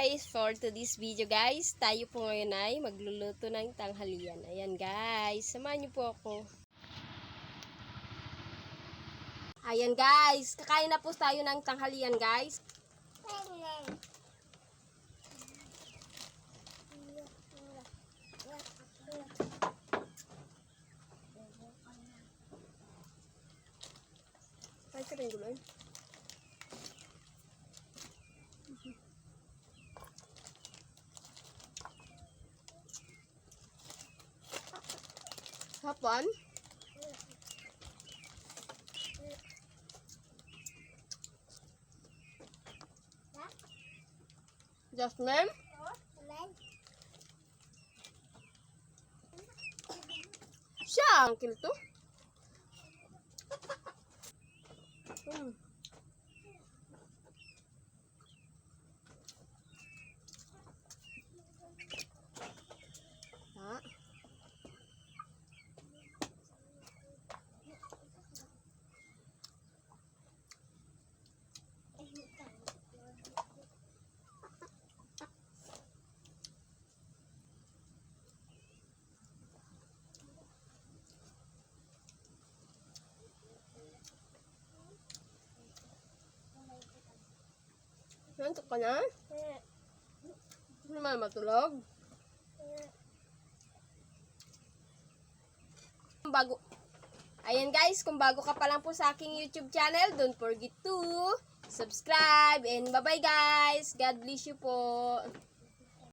guys, for today's video guys, tayo po ngayon ay magluluto ng tanghalian. Ayan guys, samahan niyo po ako. Ayan guys, kakain na po tayo ng tanghalian guys. Ay, ka rin gulay. Hapon? Jasmine? Siya, ang kilto. Ha? Nantok ka na? Hindi naman matulog. Ayan guys, kung bago ka pa lang po sa aking YouTube channel, don't forget to subscribe and bye bye guys. God bless you po.